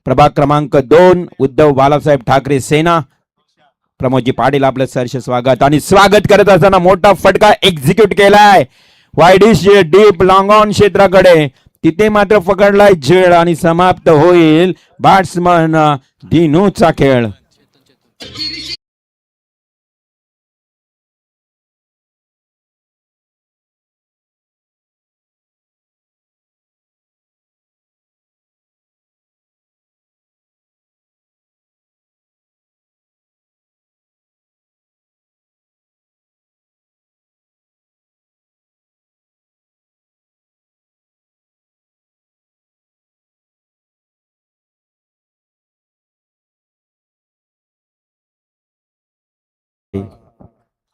प्रभाग क्रमांक 2 उद्धव बाळासाहेब ठाकरे सेना. प्रमोदजी पाटील आपलं सहर्ष स्वागत. आणि स्वागत करत असताना मोठा फटका एक्झिक्यूट केलाय वाईडिश डीप लॉंग ऑन क्षेत्राकडे. तिथे मात्र पकडलाय झेड आणि समाप्त होईल बॅट्समन दिनूचा खेळ.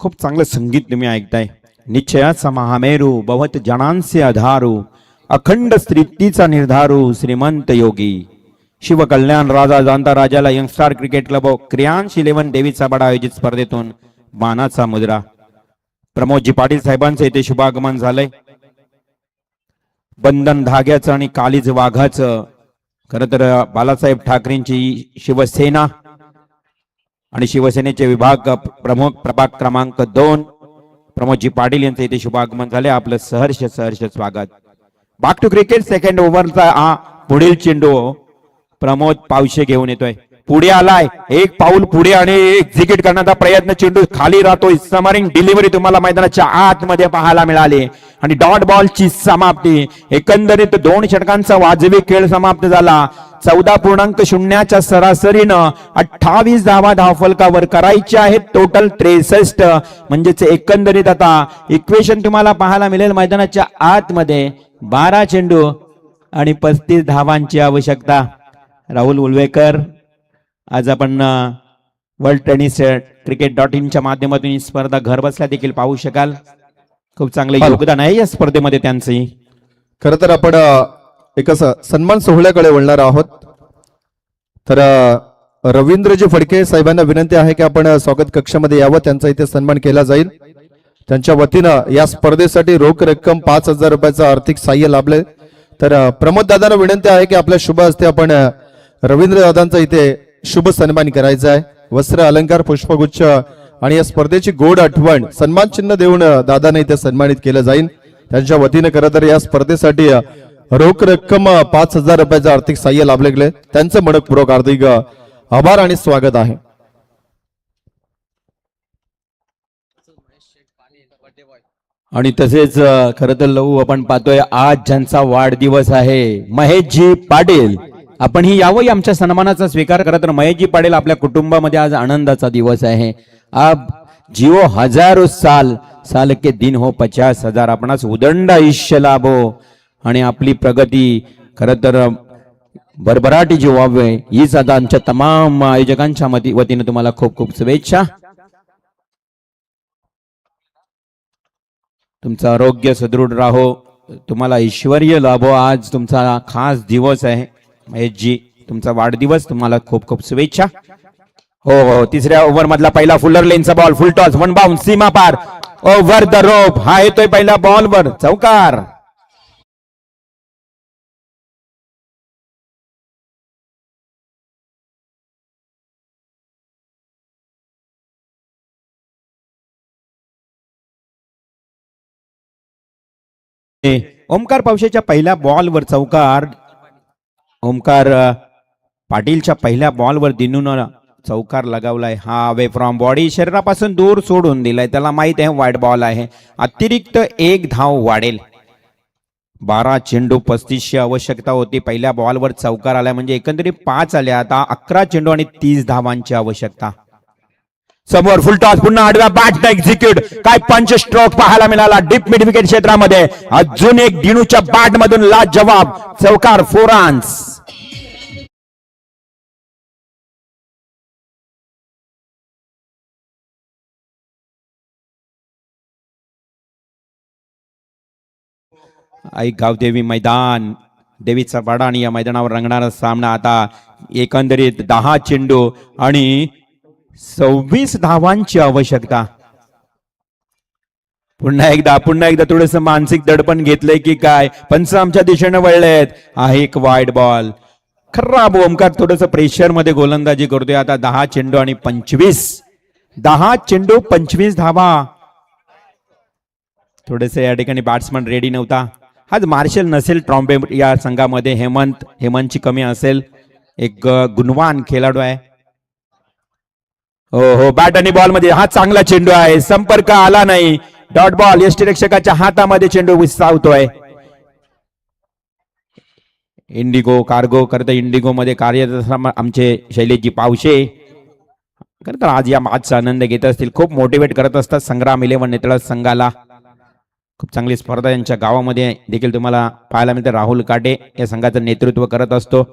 खूप चांगलं संगीत तुम्ही ऐकताय. निश्चयाचा महामेरू भवत जनांचे आधारू, अखंड स्त्रीतीचा निर्धारू श्रीमंत योगी. शिवकल्याण राजा जाणता राजाला यंगस्टार क्रिकेट क्लब क्रियांश 11 देवीचा बडा आयोजित स्पर्धेतून मानाचा मुद्रा. प्रमोदजी पाटील साहेबांचं इथे शुभागमन झालंय. बंधन धाग्याचं आणि कालीज वाघाचं. खरं तर बाळासाहेब ठाकरेंची शिवसेना आणि शिवसेनेचे विभाग प्रमुख प्रभाग क्रमांक 2 प्रमोदजी पाटील यांचं इथे शुभागमन झाले. आपलं सहर्ष स्वागत. Back to cricket. सेकंड ओव्हरचा हा पुढील चेंडू प्रमोद पावशे घेऊन येतोय. पुढे आलाय, एक पाऊल पुढे आणि एक्झिक्यूट करण्याचा प्रयत्न. चेंडू खाली राहतोय. समरिंग डिलिव्हरी तुम्हाला मैदानाच्या आतमध्ये पाहायला मिळाली आणि डॉट बॉलची समाप्ती. एकंदरीत 2 षटकांचा वाजवी खेळ समाप्त झाला. 14.0च्या सरासरीनं 28 धावा धावफलकावर करायच्या आहेत. टोटल 63. म्हणजेच एकंदरीत आता इक्वेशन तुम्हाला पाहायला मिळेल मैदानाच्या आतमध्ये 12 चेंडू आणि 35 धावांची आवश्यकता. राहुल उलवेकर, आज आपण वर्ल्ड टेनिस cricket.in च्या माध्यमातून ही स्पर्धा घर बसल्या देखील पाहू शकाल. खूप चांगलं योगदान आहे या स्पर्धेमध्ये त्यांचंही. खरं तर आपण एक सन्मान सोहळ्याकडे वळणार आहोत. तर रवींद्रजी फडके साहेबांना विनंती आहे की आपण स्वागत कक्षामध्ये यावं. त्यांचा इथे सन्मान केला जाईल. त्यांच्या वतीनं या स्पर्धेसाठी रोख रक्कम 5,000 रुपयाचं आर्थिक सहाय्य लाभले. तर प्रमोद दादांना विनंती आहे की आपल्या शुभ हस्ते आपण रवींद्र दादांचा इथे शुभ सन्मान करायचा आहे. वस्त्र अलंकार पुष्पगुच्छ आणि या स्पर्धेची गोड आठवण सन्मान चिन्ह देऊन दादांना इथे सन्मानित केलं जाईल. त्यांच्या वतीने खरं तर या स्पर्धेसाठी रोख रक्कम 5,000 रुपयाचं आर्थिक सहाय्य लाभले गेले. त्यांचं मनपूर्वक हार्दिक आभार आणि स्वागत आहे. आणि तसेच खरं तर लहू आपण पाहतोय आज ज्यांचा वाढदिवस आहे महेशजी पाटील, आपणही यावंही आमच्या सन्मानाचा स्वीकार करा. तर महेशजी पाटील आपल्या कुटुंबामध्ये आज आनंदाचा दिवस आहे. आप जिओ हजारो साल, साल के दिन हो 50,000, आपणास उदंड आयुष्य लाभो आणि आपली प्रगती खरं तर भरभराटी जी व्हावे हीच आता आमच्या तमाम आयोजकांच्या वतीने तुम्हाला खूप खूप शुभेच्छा. तुमचं आरोग्य सदृढ राहो, तुम्हाला ऐश्वर्य लाभो. आज तुमचा खास दिवस आहे महेशजी, तुमचा वाढदिवस, तुम्हाला खूप खूप शुभेच्छा. हो हो, तिसऱ्या ओव्हर मधला पहिला फुलर लेनचा ball, full toss, one bounce, सीमा पार, ओव्हर द रोप, हा येतोय पहिला बॉलवर चौकार. ओमकार पावशेच्या पहिल्या बॉलवर चौकार. ओमकार पाटीलच्या पहिल्या बॉलवर दिनून चौकार लगावलाय. हा अवे फ्रॉम बॉडी, शरीरापासून दूर सोडून दिलाय. त्याला माहित आहे वाईड बॉल आहे. अतिरिक्त एक धाव वाढेल. 12 चेंडू 35ची आवश्यकता होती. पहिल्या बॉलवर चौकार आलाय म्हणजे एकंदरीत 5 आल्या. आता 11 चेंडू आणि 30 धावांची आवश्यकता. समोर फुल टॉस, पुन्हा आडव्या बॅट एक्झिक्यूट. काय पंच स्ट्रोक पाहायला मिळाला डीप मिड विकेट क्षेत्रामध्ये. अजून एक दिनूच्या बॅट मधून लाजवाब चौकार, 4 रन्स. आई गावदेवी मैदान, देवीचा वाडा आणि या मैदानावर रंगणारा सामना. आता एकंदरीत 10 चेंडू आणि 26 धावांची आवश्यकता. पुन्हा एकदा थोडस मानसिक दडपण घेतलंय की काय, पंच आमच्या दिशेने वळलेत. हा एक वाईड बॉल, खराब. ओमकार थोडस प्रेशर मध्ये गोलंदाजी करतोय. आता 10 चेंडू आणि 25 धावा. थोडेसे या ठिकाणी बॅट्समन रेडी नव्हता. आज मार्शल नसेल ट्रॉम्बे या संघामध्ये. हेमंतची कमी असेल. एक गुणवान खेळाडू आहे. हो हो, बॅट आणि बॉल मध्ये हा चांगला चेंडू आहे. संपर्क आला नाही. डॉट बॉल, यष्टीरक्षकाच्या हातामध्ये चेंडू विसावतोय. इंडिगो कार्गो करता इंडिगो मध्ये कार्यरत आमचे शैलेशजी पावशे खरं तर आज या मॅचचा आनंद घेत असतील. खूप मोटिवेट करत असतात संग्राम 11 नेतळस संघाला. खूप चांगली स्पर्धा यांच्या गावामध्ये देखील तुम्हाला पाहायला मिळते. राहुल काटे या संघाचं नेतृत्व करत असतो.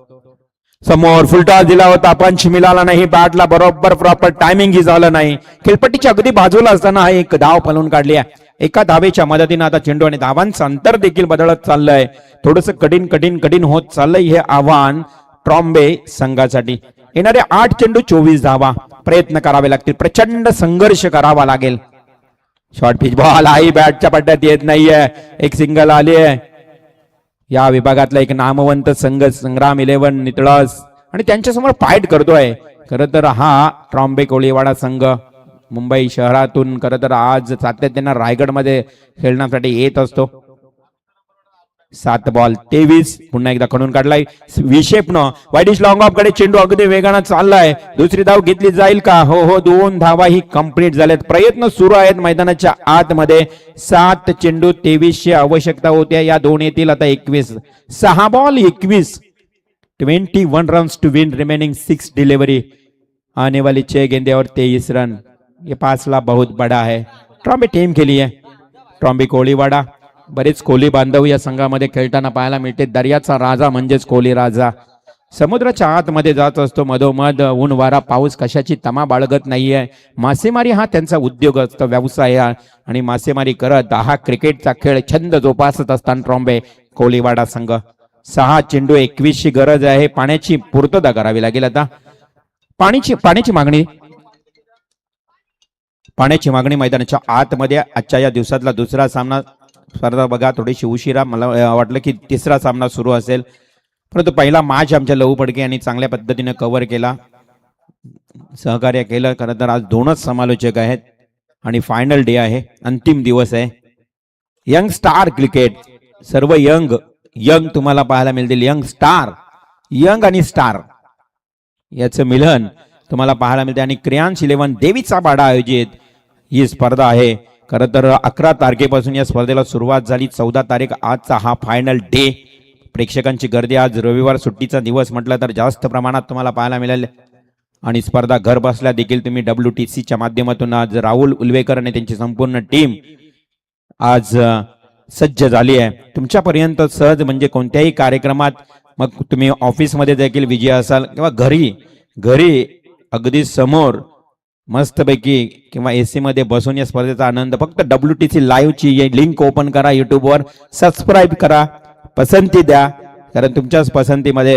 समोर फुलटॉस दिला होता, पंच मिळाला नाही. बॅटला बरोबर प्रॉपर टायमिंग ही झालं नाही. खेळपट्टीच्या अगदी बाजूला असताना एक धाव पळून काढली आहे. एका धावेच्या मदतीने आता चेंडू आणि धावांचं अंतर देखील बदलत चाललंय. थोडस कठीण होत चाललंय हे आव्हान ट्रॉम्बे संघासाठी. येणारे 8 चेंडू 24 धावा. प्रयत्न करावे लागतील, प्रचंड संघर्ष करावा लागेल. शॉर्ट पिच बॉल आई बॅटच्या पट्ट्यात येत नाहीये. एक सिंगल आली आहे. या विभागातला एक नामवंत संघ संग्राम 11 नितळस आणि त्यांच्यासमोर फाईट करतोय. खरं तर हा ट्रॉम्बे कोळीवाडा संघ मुंबई शहरातून खरं तर आज सातत्याने रायगडमध्ये खेळण्यासाठी येत असतो. 7 बॉल 23. पुन्हा एकदा खणून काढलाय विशेपनं. वाईडिश लॉंग ऑफ कडे चेंडू अगदी वेगानं चाललाय. दुसरी धाव घेतली जाईल का? हो हो, 2 धावा ही कंप्लीट झाल्यात. प्रयत्न सुरू आहेत मैदानाच्या आतमध्ये. 7 चेंडू 23ची आवश्यकता होत्या. या दोन येतील आता 21. 6 ball 21. 21 runs to win, remaining 6 delivery. आने वाली 6 गेंदे और 23 रन. ये फासला बहुत बड़ा है. ट्रॉम्बे टीम के लिए. ट्रॉम्बे कोळीवाडा. बरेच कोहली बांधव या संघामध्ये खेळताना पाहायला मिळते. दर्याचा राजा म्हणजेच कोहली राजा. समुद्राच्या आतमध्ये जात असतो. मधोमध ऊन वारा पाऊस कशाची तमा बाळगत नाहीये. मासेमारी हा त्यांचा उद्योग असतो, व्यवसाय. आणि मासेमारी करत हा क्रिकेटचा खेळ छंद जोपासत असताना ट्रॉम्बे कोळीवाडा संघ. 6 चेंडू 21ची गरज आहे. पाण्याची पूर्तता करावी लागेल. आता पाण्याची पाण्याची मागणी मैदानाच्या आतमध्ये आजच्या या दिवसातला दुसरा सामना स्पर्धा बघा थोडीशी उशिरा मला वाटलं की तिसरा सामना सुरू असेल, परंतु पहिला मॅच आमच्या लहू पडके यांनी चांगल्या पद्धतीने कव्हर केला, सहकार्य केलं. खरं तर आज दोनच समालोचक आहेत आणि फायनल डे आहे, अंतिम दिवस आहे. यंग स्टार क्रिकेट, सर्व यंग तुम्हाला पाहायला मिळतील. यंग स्टार, यंग आणि स्टार याचं मिलन तुम्हाला पाहायला मिळते. आणि क्रियांश 11 देवीचा पाडा आयोजित ही स्पर्धा आहे. खरं तर 11 तारखेपासून या स्पर्धेला सुरुवात झाली. 14 तारीख आजचा हा फायनल डे. प्रेक्षकांची गर्दी, आज रविवार सुट्टीचा दिवस म्हटलं तर जास्त प्रमाणात तुम्हाला पाहायला मिळेल. आणि स्पर्धा घर बसल्या देखील तुम्ही WTCच्या माध्यमातून आज राहुल उलवेकर आणि त्यांची संपूर्ण टीम आज सज्ज झाली आहे तुमच्यापर्यंत सहज. म्हणजे कोणत्याही कार्यक्रमात, मग तुम्ही ऑफिसमध्ये देखील विजय असाल किंवा घरी अगदी समोर मस्तपैकी किंवा AC मध्ये बसून या स्पर्धेचा आनंद, फक्त WTC लाईव्हची लिंक ओपन करा, युट्यूबवर सबस्क्राईब करा, पसंती द्या, कारण तुमच्याच पसंतीमध्ये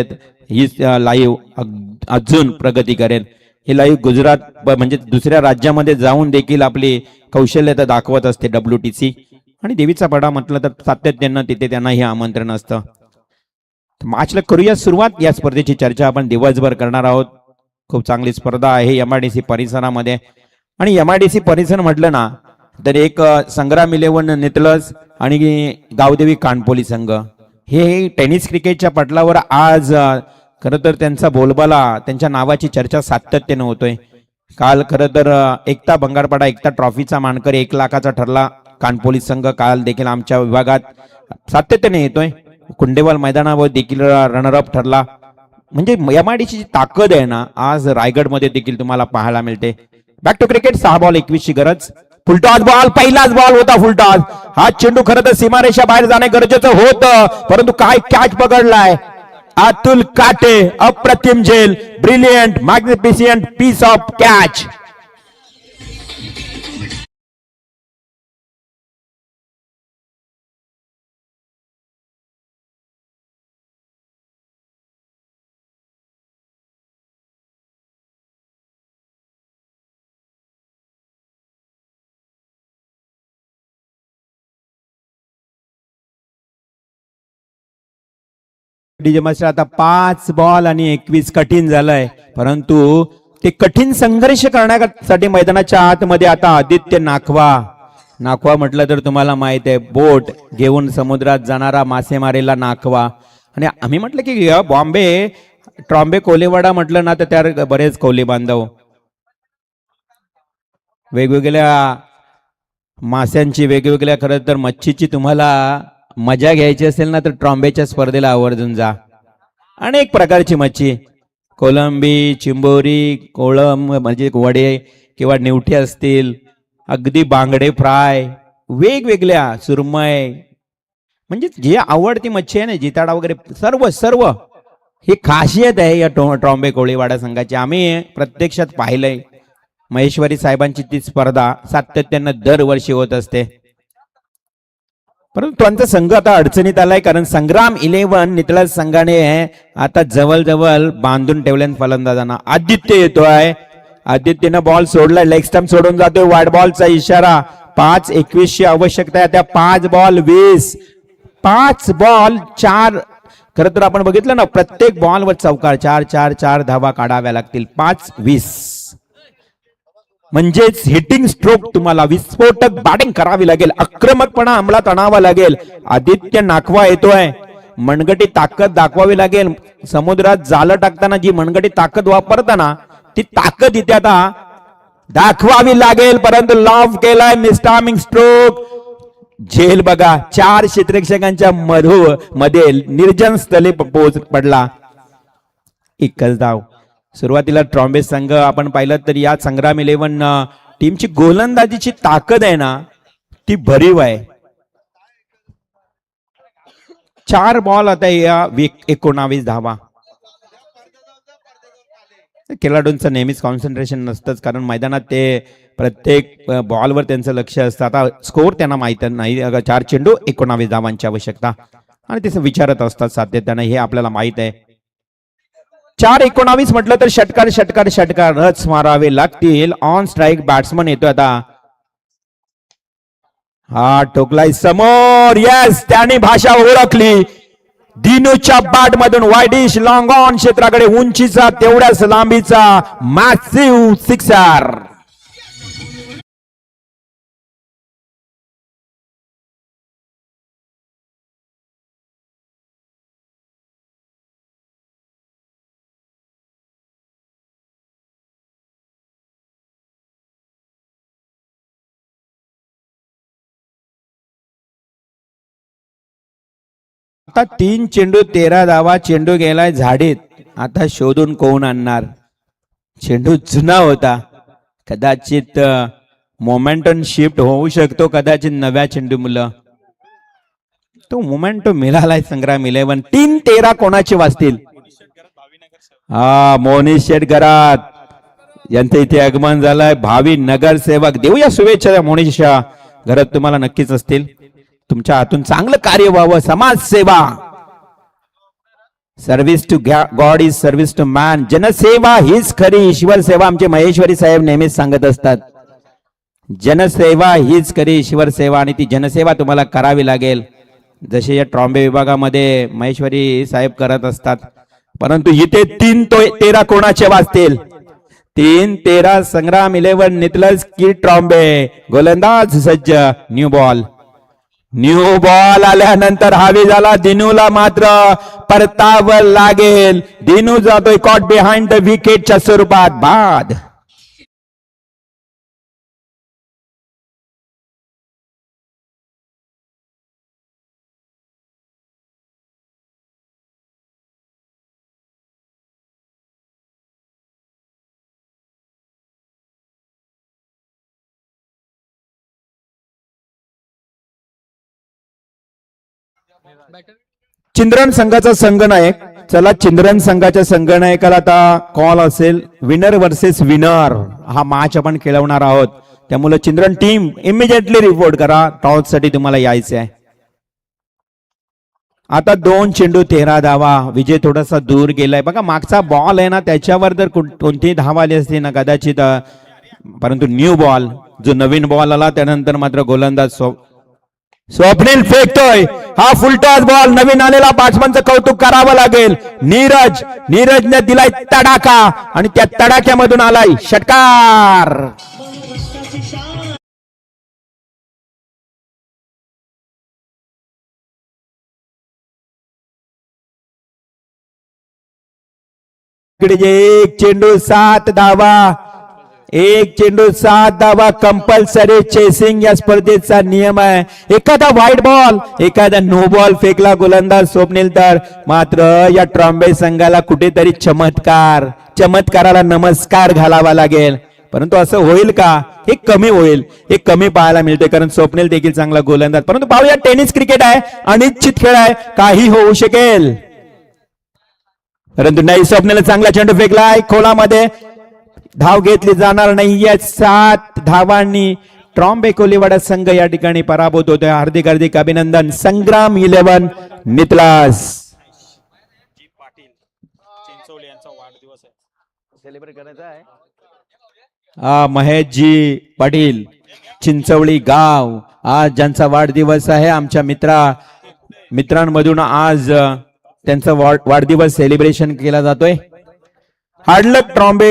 ही लाईव्ह अजून प्रगती करेल. ही लाईव्ह गुजरात म्हणजे दुसऱ्या राज्यामध्ये जाऊन देखील आपली कौशल्यता दाखवत असते WTC. आणि देवीचा पाडा म्हटलं तर सातत्यानं तिथे त्यांना हे आमंत्रण असतं. मॅचला करूया सुरुवात. या स्पर्धेची चर्चा आपण दिवसभर करणार आहोत. खूप चांगली स्पर्धा आहे MIDC परिसरामध्ये. आणि MIDC परिसर म्हटलं ना तर एक संग्राम 11 नितलस आणि गावदेवी कानपोली संघ हे टेनिस क्रिकेटच्या पटलावर आज खरं तर त्यांचा बोलबाला, त्यांच्या नावाची चर्चा सातत्याने होतोय. काल खरं तर एकता बंगारपाडा एकता ट्रॉफीचा मानकरी 1 लाखाचा ठरला कानपोली संघ. काल देखील आमच्या विभागात सातत्याने येतोय. कुंडेवाल मैदानावर देखील रनरअप ठरला. म्हणजे MIDCची ताकद आहे ना आज रायगडमध्ये देखील तुम्हाला पाहायला मिळते. Back to cricket. 6 बॉल 21 ची गरज. फुलटॉस बॉल, पहिलाच बॉल होता फुलटॉस. हा चेंडू खरं तर सीमारेषा बाहेर जाणे गरजेचं होतं, परंतु काय कॅच पकडलाय अतुल काटे. अप्रतिम झेल, brilliant, magnificent piece of catch. DJ master आता 5 बॉल आणि 21 कठीण झालंय, परंतु ते कठीण संघर्ष करण्यासाठी मैदानाच्या आतमध्ये आता आदित्य नाखवा म्हटलं तर तुम्हाला माहित आहे, बोट घेऊन समुद्रात जाणारा मासेमारीला नाखवा. आणि आम्ही म्हटलं की बॉम्बे ट्रॉम्बे कोलेवाडा म्हटलं ना तर त्या बरेच कोली बांधव वेगवेगळ्या मास्यांची, वेगवेगळ्या खरं तर मच्छीची तुम्हाला मजा घ्यायची असेल ना तर ट्रॉम्बेच्या स्पर्धेला आवर्जून जा. अनेक प्रकारची मच्छी, कोलंबी, चिंबोरी, कोळंब म्हणजे वडे किंवा निवठे असतील, अगदी बांगडे फ्राय, वेगवेगळ्या सुरमय, म्हणजे जे आवडती मच्छी आहे ना, जिताडा वगैरे सर्व ही खासियत आहे या ट्रॉम्बे कोळीवाडा संघाची. आम्ही प्रत्यक्षात पाहिलंय. महेश्वरी साहेबांची ती स्पर्धा सातत्यानं दरवर्षी होत असते, परंतु त्यांचा संघ आता अडचणीत आलाय, कारण संग्राम 11 नितळस संघाने आता जवळ बांधून ठेवल्या फलंदाजांना. आदित्य येतोय, आदित्यनं बॉल सोडलाय, लेग स्टंप सोडून जातोय, वाईड बॉलचा इशारा. 5-21 ची आवश्यकता आहे. त्या 5 बॉल 20, 5 बॉल 4. खरं तर आपण बघितलं ना, प्रत्येक बॉलवर चौकार, 4 धावा काढाव्या लागतील. 5-20 म्हणजेच हिटिंग स्ट्रोक, तुम्हाला विस्फोटक बॅटिंग करावी लागेल, आक्रमकपणा अंमलात आणावा लागेल. आदित्य नाखवा येतोय, मनगटी ताकद दाखवावी लागेल. समुद्रात जाळं टाकताना जी मनगटी ताकद वापरताना ती ताकद इथे आता दाखवावी लागेल, परंतु लॉफ केलाय मिस्टामिंग स्ट्रोक. झेल बघा, 4 क्षेत्ररक्षकांच्या मध्ये निर्जन स्थळी पडला. एकच धाव. सुरुवातीला ट्रॉम्बे संघ आपण पाहिलं तर या संग्राम 11 टीमची गोलंदाजीची ताकद आहे ना ती भरीव आहे. 4 बॉल आता या 19 धावा. खेळाडूंचं नेहमीच कॉन्सन्ट्रेशन नसतंच, कारण मैदानात ते प्रत्येक बॉलवर त्यांचं लक्ष असतं. आता स्कोर त्यांना माहित नाही. 4 चेंडू 19 धावांची आवश्यकता, आणि ते विचारत असतात सातत्यानं, हे आपल्याला माहित आहे. 4-19 म्हटलं तर षटकारच मारावे लागतील. ऑन स्ट्राईक बॅट्समन येतो आता हा टोकलाय समोर. यस, त्याने भाषा ओळखली. दिनूच्या बॅट मधून वाईडिश लॉंग ऑन क्षेत्राकडे उंचीचा तेवढ्याच लांबीचा मॅसिव्ह सिक्सर. आता 3 चेंडू 13 धावा. चेंडू गेलाय झाडीत. आता शोधून कोण आणणार. चेंडू जुना होता. कदाचित मोमेंटम शिफ्ट होऊ शकतो. कदाचित नव्या चेंडू मुलं तो मोमेंटो मिळालाय. संग्राम 11 3-13 कोणाचे वाचतील. हा मोनीश शेठ घरात यांचं इथे आगमन झालंय. भावी नगरसेवक देऊया शुभेच्छा. मोनीश घरात तुम्हाला नक्कीच असतील. तुमच्या हातून चांगलं कार्य व्हावं. समाजसेवा. Service to God is service to man. जनसेवा हीच खरी ईश्वर सेवा. आमचे महेश्वरी साहेब नेहमीच सांगत असतात जनसेवा हीच खरी ईश्वर सेवा. आणि ती जनसेवा तुम्हाला करावी लागेल. जसे या ट्रॉम्बे विभागामध्ये महेश्वरी साहेब करत असतात. परंतु इथे 3-13 कोणाचे वाचतील. 3-13 संग्राम 11 नितलस की ट्रॉम्बे. गोलंदाज सज्ज. न्यू बॉल आल्यानंतर हावी झाला. दिनूला मात्र परतावं लागेल. दिनू जातोय कॉट बिहाइंड द विकेटच्या स्वरूपात बाद. चिंद्रन संघाचा संघनायक. चला चिंद्रन संघाच्या संघनायकाला आता कॉल असेल. विनर वर्सेस विनर हा मॅच आपण खेळवणार आहोत. त्यामुळे चिंद्रन टीम इमिजिएटली रिपोर्ट करा. टॉस साठी तुम्हाला यायचं आहे. आता 2 चेंडू 13 धावा. विजय थोडासा दूर गेलाय. बघा मागचा बॉल आहे ना त्याच्यावर जर कोणतीही धावा आली असती ना कदाचित. परंतु न्यू बॉल जो नवीन बॉल आला त्यानंतर मात्र गोलंदाज स्वप्नील फेकतोय. हा फुलटॉस बॉल. नवीन आलेला बॅट्समनचं कौतुक करावं लागेल. नीरजने दिलाय तडाखा आणि त्या तडाख्यामधून आलाय षटकार. एक चेंडू 7 धावा. 1 चेंडू 7 धावा. कंपल्सरी चेसिंग या स्पर्धेचा नियम आहे. एखादा व्हाईट बॉल एखादा नो बॉल फेकला गोलंदाज स्वप्नील तर मात्र या ट्रॉम्बे संघाला कुठेतरी चमत्काराला नमस्कार घालावा लागेल. परंतु असं होईल का. हे कमी होईल. हे कमी पाहायला मिळते कारण स्वप्नील देखील चांगला गोलंदाज. परंतु पाहूया टेनिस क्रिकेट आहे. अनिश्चित खेळ आहे. काही होऊ शकेल. परंतु नाही स्वप्नील चांगला चेंडू फेकलाय खोलामध्ये. धाव घेतली जाणार नाहीये. 7 धावांनी ट्रॉम्बे कोलीवाडा संघ या ठिकाणी पराभूत होतोय. हार्दिक हार्दिक अभिनंदन. संग्राम 11 नितलास. महेशजी पाटील चिंचवली गाव आज ज्यांचा वाढदिवस आहे. आमच्या मित्रांमधून आज त्यांचा वाढदिवस सेलिब्रेशन केला जातोय. हार्ड लक ट्रॉम्बे.